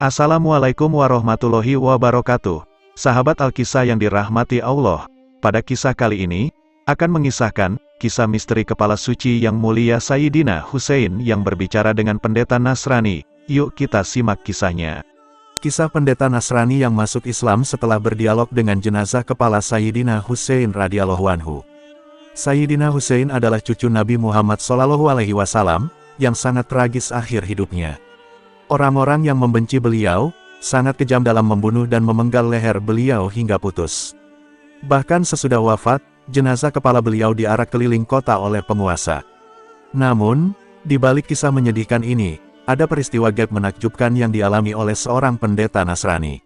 Assalamualaikum warahmatullahi wabarakatuh. Sahabat Alkisah yang dirahmati Allah, pada kisah kali ini, akan mengisahkan kisah misteri kepala suci yang mulia Sayyidina Hussein yang berbicara dengan pendeta Nasrani. Yuk kita simak kisahnya. Kisah pendeta Nasrani yang masuk Islam setelah berdialog dengan jenazah kepala Sayyidina Hussein radhiyallahu anhu. Sayyidina Hussein adalah cucu Nabi Muhammad SAW, yang sangat tragis akhir hidupnya. Orang-orang yang membenci beliau, sangat kejam dalam membunuh dan memenggal leher beliau hingga putus. Bahkan sesudah wafat, jenazah kepala beliau diarak keliling kota oleh penguasa. Namun, di balik kisah menyedihkan ini, ada peristiwa gaib menakjubkan yang dialami oleh seorang pendeta Nasrani.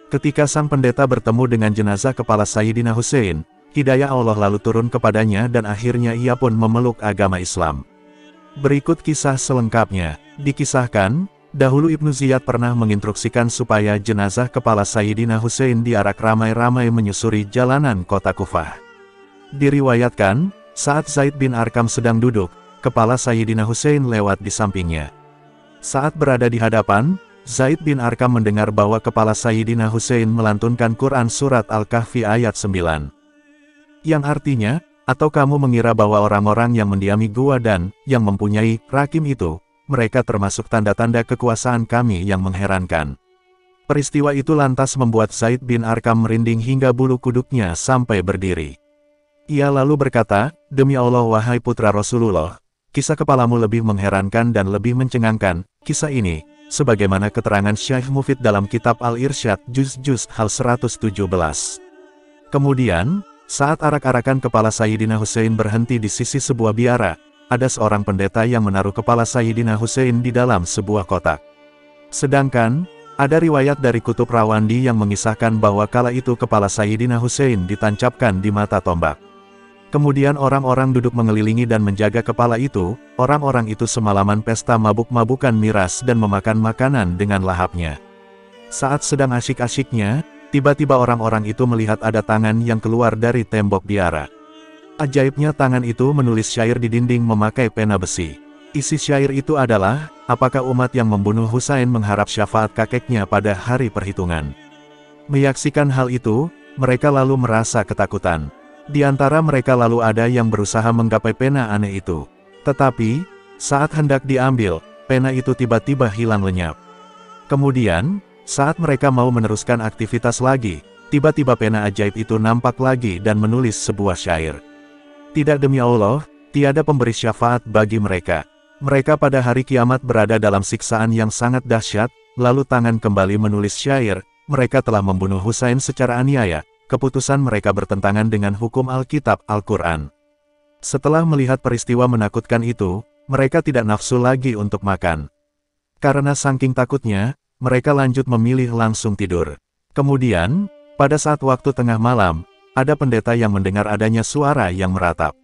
Ketika sang pendeta bertemu dengan jenazah kepala Sayyidina Hussein, hidayah Allah lalu turun kepadanya dan akhirnya ia pun memeluk agama Islam. Berikut kisah selengkapnya. Dikisahkan, dahulu Ibnu Ziyad pernah menginstruksikan supaya jenazah kepala Sayyidina Hussein diarak ramai-ramai menyusuri jalanan kota Kufah. Diriwayatkan, saat Zaid bin Arqam sedang duduk, kepala Sayyidina Hussein lewat di sampingnya. Saat berada di hadapan, Zaid bin Arqam mendengar bahwa kepala Sayyidina Hussein melantunkan Quran Surat Al-Kahfi ayat 9. Yang artinya, atau kamu mengira bahwa orang-orang yang mendiami gua dan yang mempunyai rakim itu, mereka termasuk tanda-tanda kekuasaan kami yang mengherankan. Peristiwa itu lantas membuat Zaid bin Arqam merinding hingga bulu kuduknya sampai berdiri. Ia lalu berkata, "Demi Allah wahai putra Rasulullah, kisah kepalamu lebih mengherankan dan lebih mencengangkan, kisah ini, sebagaimana keterangan Syekh Mufid dalam kitab Al-Irsyad Juz hal 117. Kemudian, saat arak-arakan kepala Sayyidina Hussein berhenti di sisi sebuah biara, ada seorang pendeta yang menaruh kepala Sayyidina Hussein di dalam sebuah kotak. Sedangkan, ada riwayat dari Kutub Rawandi yang mengisahkan bahwa kala itu kepala Sayyidina Hussein ditancapkan di mata tombak. Kemudian orang-orang duduk mengelilingi dan menjaga kepala itu, orang-orang itu semalaman pesta mabuk-mabukan miras dan memakan makanan dengan lahapnya. Saat sedang asyik-asyiknya, tiba-tiba orang-orang itu melihat ada tangan yang keluar dari tembok biara. Ajaibnya tangan itu menulis syair di dinding memakai pena besi. Isi syair itu adalah, apakah umat yang membunuh Husain mengharap syafaat kakeknya pada hari perhitungan. Menyaksikan hal itu, mereka lalu merasa ketakutan. Di antara mereka lalu ada yang berusaha menggapai pena aneh itu. Tetapi, saat hendak diambil, pena itu tiba-tiba hilang lenyap. Kemudian, saat mereka mau meneruskan aktivitas lagi, tiba-tiba pena ajaib itu nampak lagi dan menulis sebuah syair. Tidak, demi Allah, tiada pemberi syafaat bagi mereka. Mereka pada hari kiamat berada dalam siksaan yang sangat dahsyat, lalu tangan kembali menulis syair, mereka telah membunuh Husain secara aniaya, keputusan mereka bertentangan dengan hukum Alkitab Al-Quran. Setelah melihat peristiwa menakutkan itu, mereka tidak nafsu lagi untuk makan. Karena saking takutnya, mereka lanjut memilih langsung tidur. Kemudian, pada saat waktu tengah malam, ada pendeta yang mendengar adanya suara yang meratap.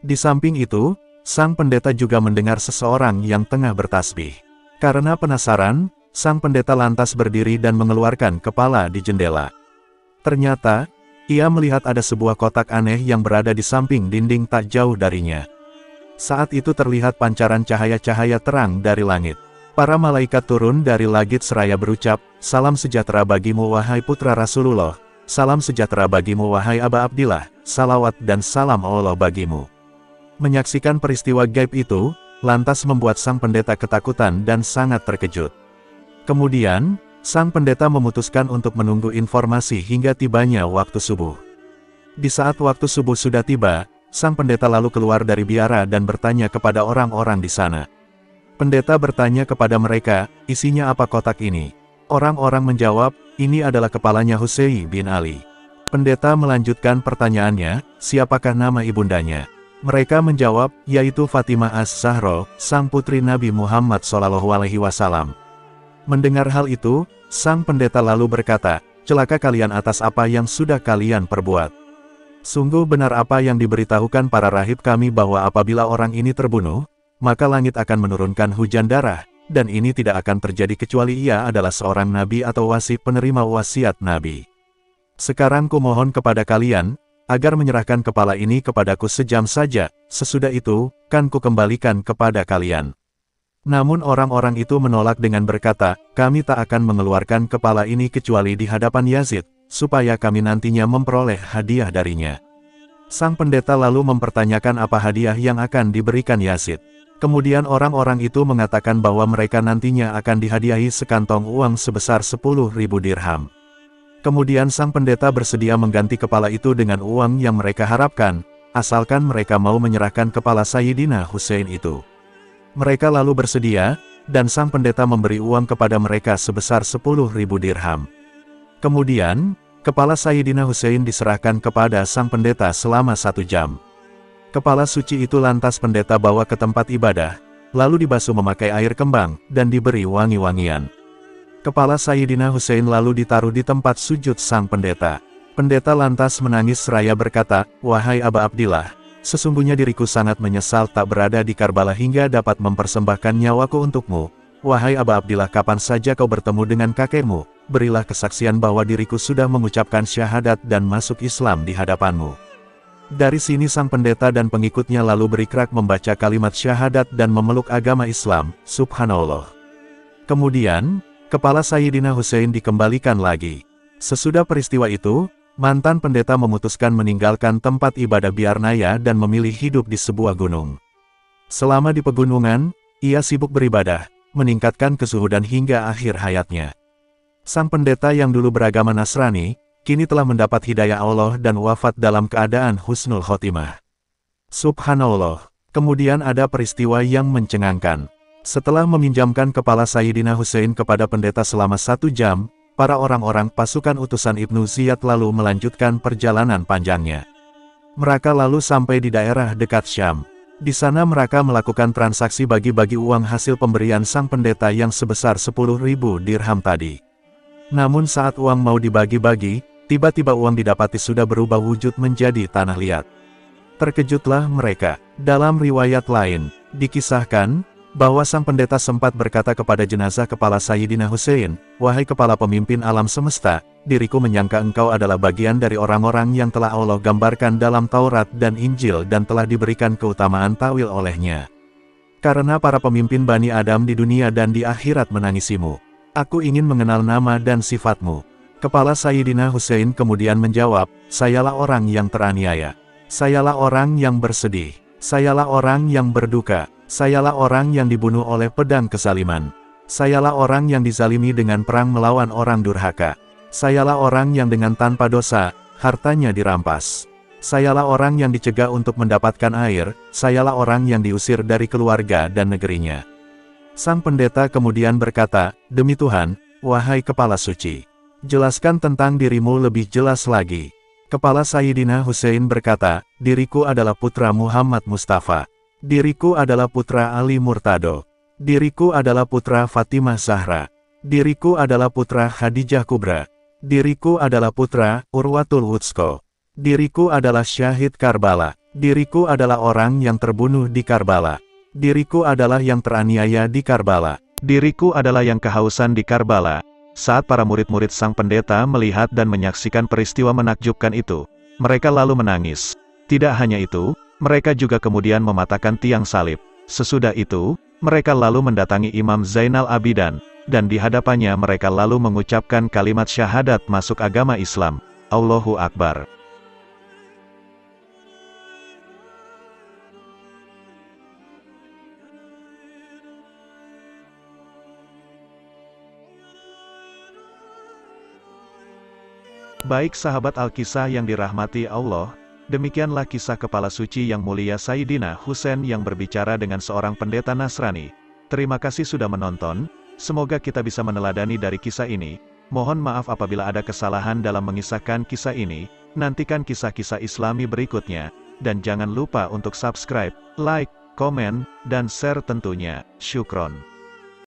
Di samping itu, sang pendeta juga mendengar seseorang yang tengah bertasbih. Karena penasaran, sang pendeta lantas berdiri dan mengeluarkan kepala di jendela. Ternyata, ia melihat ada sebuah kotak aneh yang berada di samping dinding tak jauh darinya. Saat itu terlihat pancaran cahaya-cahaya terang dari langit. Para malaikat turun dari langit seraya berucap, "Salam sejahtera bagimu wahai putra Rasulullah. Salam sejahtera bagimu wahai Aba Abdillah, salawat dan salam Allah bagimu." Menyaksikan peristiwa gaib itu, lantas membuat sang pendeta ketakutan dan sangat terkejut. Kemudian, sang pendeta memutuskan untuk menunggu informasi hingga tibanya waktu subuh. Di saat waktu subuh sudah tiba, sang pendeta lalu keluar dari biara dan bertanya kepada orang-orang di sana. Pendeta bertanya kepada mereka, "Isinya apa kotak ini?" Orang-orang menjawab, "Ini adalah kepalanya Husain bin Ali." Pendeta melanjutkan pertanyaannya, "Siapakah nama ibundanya?" Mereka menjawab, yaitu Fatimah Az-Zahra, sang putri Nabi Muhammad SAW. Mendengar hal itu, sang pendeta lalu berkata, "Celaka kalian atas apa yang sudah kalian perbuat. Sungguh benar apa yang diberitahukan para rahib kami bahwa apabila orang ini terbunuh, maka langit akan menurunkan hujan darah, dan ini tidak akan terjadi kecuali ia adalah seorang nabi atau wasi penerima wasiat nabi. Sekarang kumohon kepada kalian, agar menyerahkan kepala ini kepadaku sejam saja, sesudah itu, kan kukembalikan kepada kalian." Namun orang-orang itu menolak dengan berkata, kami tak akan mengeluarkan kepala ini kecuali di hadapan Yazid, supaya kami nantinya memperoleh hadiah darinya. Sang pendeta lalu mempertanyakan apa hadiah yang akan diberikan Yazid. Kemudian orang-orang itu mengatakan bahwa mereka nantinya akan dihadiahi sekantong uang sebesar 10.000 dirham. Kemudian sang pendeta bersedia mengganti kepala itu dengan uang yang mereka harapkan, asalkan mereka mau menyerahkan kepala Sayyidina Hussein itu. Mereka lalu bersedia, dan sang pendeta memberi uang kepada mereka sebesar 10.000 dirham. Kemudian, kepala Sayyidina Hussein diserahkan kepada sang pendeta selama 1 jam. Kepala suci itu lantas pendeta bawa ke tempat ibadah, lalu dibasuh memakai air kembang, dan diberi wangi-wangian. Kepala Sayyidina Hussein lalu ditaruh di tempat sujud sang pendeta. Pendeta lantas menangis seraya berkata, "Wahai Aba Abdillah, sesungguhnya diriku sangat menyesal tak berada di Karbala hingga dapat mempersembahkan nyawaku untukmu. Wahai Aba Abdillah, kapan saja kau bertemu dengan kakekmu, berilah kesaksian bahwa diriku sudah mengucapkan syahadat dan masuk Islam di hadapanmu." Dari sini sang pendeta dan pengikutnya lalu berikrar membaca kalimat syahadat dan memeluk agama Islam, subhanallah. Kemudian, kepala Sayyidina Hussein dikembalikan lagi. Sesudah peristiwa itu, mantan pendeta memutuskan meninggalkan tempat ibadah Biarnaya dan memilih hidup di sebuah gunung. Selama di pegunungan, ia sibuk beribadah, meningkatkan kezuhudan hingga akhir hayatnya. Sang pendeta yang dulu beragama Nasrani, kini telah mendapat hidayah Allah dan wafat dalam keadaan husnul khotimah. Subhanallah. Kemudian ada peristiwa yang mencengangkan. Setelah meminjamkan kepala Sayyidina Hussein kepada pendeta selama 1 jam, para orang-orang pasukan utusan Ibnu Ziyad lalu melanjutkan perjalanan panjangnya. Mereka lalu sampai di daerah dekat Syam. Di sana mereka melakukan transaksi bagi-bagi uang hasil pemberian sang pendeta yang sebesar 10.000 dirham tadi. Namun saat uang mau dibagi-bagi, tiba-tiba uang didapati sudah berubah wujud menjadi tanah liat. Terkejutlah mereka. Dalam riwayat lain, dikisahkan bahwa sang pendeta sempat berkata kepada jenazah kepala Sayyidina Hussein, "Wahai kepala pemimpin alam semesta, diriku menyangka engkau adalah bagian dari orang-orang yang telah Allah gambarkan dalam Taurat dan Injil dan telah diberikan keutamaan tawil olehnya. Karena para pemimpin Bani Adam di dunia dan di akhirat menangisimu, aku ingin mengenal nama dan sifatmu." Kepala Sayyidina Hussein kemudian menjawab, "Sayalah orang yang teraniaya. Sayalah orang yang bersedih. Sayalah orang yang berduka. Sayalah orang yang dibunuh oleh pedang kezaliman. Sayalah orang yang dizalimi dengan perang melawan orang durhaka. Sayalah orang yang dengan tanpa dosa, hartanya dirampas. Sayalah orang yang dicegah untuk mendapatkan air. Sayalah orang yang diusir dari keluarga dan negerinya." Sang pendeta kemudian berkata, "Demi Tuhan, wahai kepala suci, jelaskan tentang dirimu lebih jelas lagi." Kepala Sayyidina Hussein berkata, "Diriku adalah putra Muhammad Mustafa. Diriku adalah putra Ali Murtado. Diriku adalah putra Fatimah Zahra. Diriku adalah putra Khadijah Kubra. Diriku adalah putra Urwatul Wuthqa. Diriku adalah syahid Karbala. Diriku adalah orang yang terbunuh di Karbala. Diriku adalah yang teraniaya di Karbala. Diriku adalah yang kehausan di Karbala." Saat para murid-murid sang pendeta melihat dan menyaksikan peristiwa menakjubkan itu, mereka lalu menangis. Tidak hanya itu, mereka juga kemudian mematahkan tiang salib. Sesudah itu, mereka lalu mendatangi Imam Zainal Abidin, dan di hadapannya mereka lalu mengucapkan kalimat syahadat masuk agama Islam. Allahu Akbar. Baik sahabat Al-Kisah yang dirahmati Allah, demikianlah kisah kepala suci yang mulia Sayyidina Hussein yang berbicara dengan seorang pendeta Nasrani. Terima kasih sudah menonton, semoga kita bisa meneladani dari kisah ini. Mohon maaf apabila ada kesalahan dalam mengisahkan kisah ini. Nantikan kisah-kisah Islami berikutnya, dan jangan lupa untuk subscribe, like, komen, dan share tentunya. Syukron.